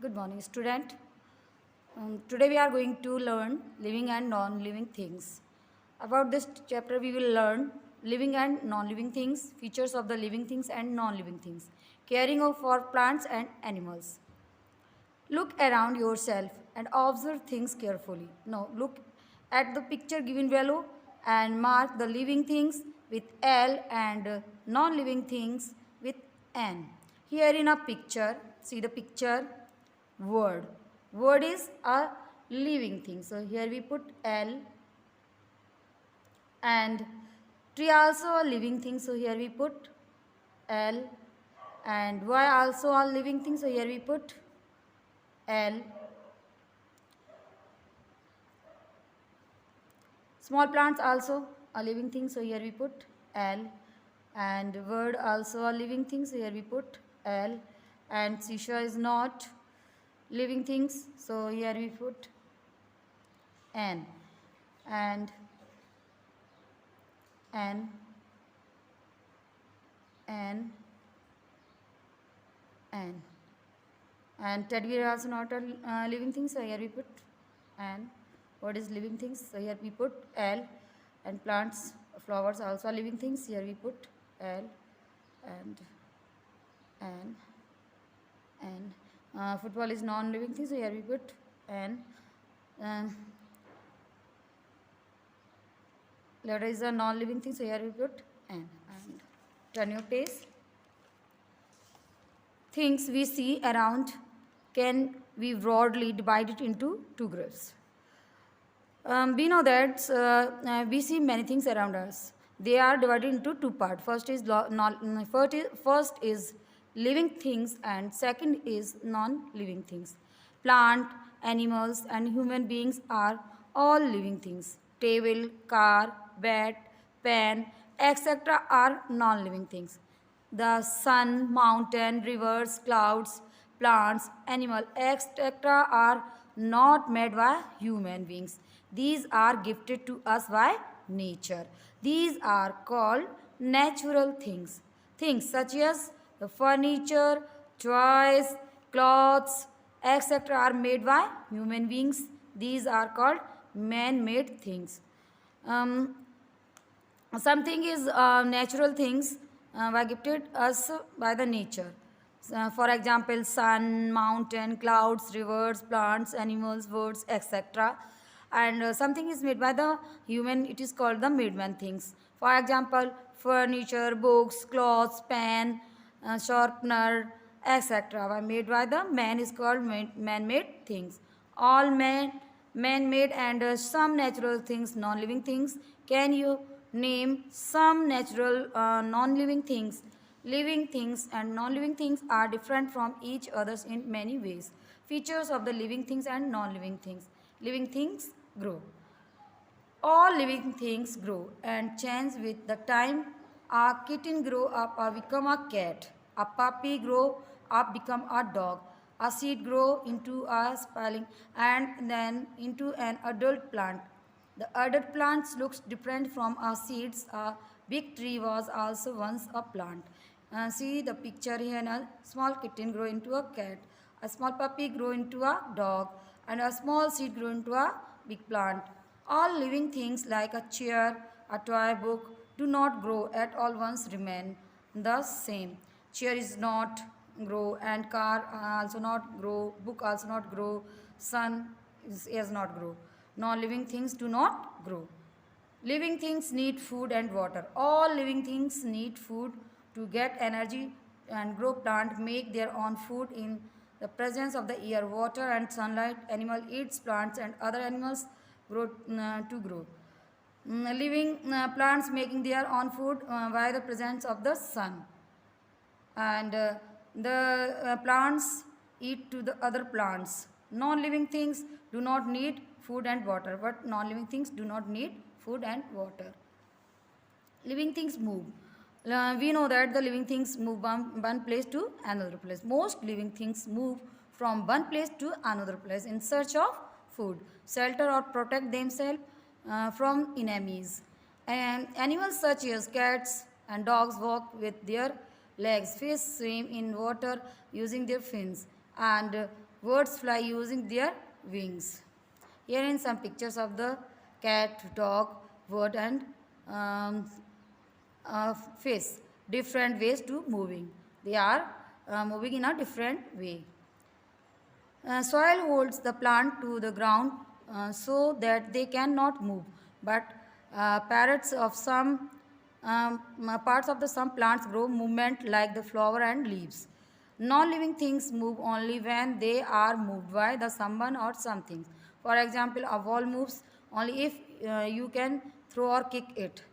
Good morning, student. Today we are going to learn living and non-living things. About this chapter, we will learn living and non-living things, features of the living things and non-living things, caring for plants and animals. Look around yourself and observe things carefully. Now, look at the picture given below and mark the living things with L and non-living things with N. Here in a picture, see the picture, word. Word is a living thing. So here we put L, and tree also a living thing. So here we put L, and Y also a living thing. So here we put L. Small plants also a living thing, so here we put L. And word also a living thing, so here we put L. And seashore is not living things, so here we put N. And N, N, N. And teddy bear also not a living thing, so here we put N. What is living things? So here we put L. And plants, flowers also are living things, here we put L. And N. And football is non-living thing, so here we put N. Letter is a non-living thing, so here we put N. And turn your page. Things we see around can be broadly divided into two groups. We know that we see many things around us. They are divided into two parts. First is living things, and second is non-living things. Plant, animals, and human beings are all living things. Table, car, bed, pen, etc. are non-living things. The sun, mountain, rivers, clouds, plants, animal, etc. are not made by human beings. These are gifted to us by nature. These are called natural things. Things such as the furniture, toys, clothes, etc. are made by human beings. These are called man-made things. Um, Something is natural things were gifted us by the nature. For example, sun, mountain, clouds, rivers, plants, animals, birds, etc. And something is made by the human, it is called the made man things. For example, furniture, books, clothes, pen, sharpener, etc. were made by the man, is called man-made things. All man-made and some natural things, non-living things. Can you name some natural non-living things? Living things and non-living things are different from each others in many ways. Features of the living things and non-living things. Living things grow. All living things grow and change with the time. A kitten grow up or become a cat. A puppy grow up become a dog. A seed grow into a sprouting and then into an adult plant. The adult plants looks different from our seeds. A big tree was also once a plant. See the picture here. A small kitten grow into a cat. A small puppy grow into a dog. And a small seed grow into a big plant. All living things like a chair, a toy book do not grow at all once remain the same. Chair is not grow and car also not grow, book also not grow, sun is not grow. Non-living things do not grow. Living things need food and water. All living things need food to get energy and grow. Plant make their own food in the presence of the air, water and sunlight. Animal eats plants and other animals grow to grow. Living plants making their own food by the presence of the sun. And the plants eat to the other plants. Non-living things do not need food and water, but non-living things do not need food and water. Living things move. We know that the living things move from one place to another place. Most living things move from one place to another place in search of food, shelter, or protect themselves from enemies. And animals such as cats and dogs walk with their legs. Fish swim in water using their fins. And Birds fly using their wings. Here in some pictures of the cat, dog, bird and um, fish. Different ways to moving. They are moving in a different way. Soil holds the plant to the ground so that they cannot move. But parrots of some parts of the some plants grow movement like the flower and leaves. Non-living things move only when they are moved by the someone or something. For example, a wall moves only if you can throw or kick it.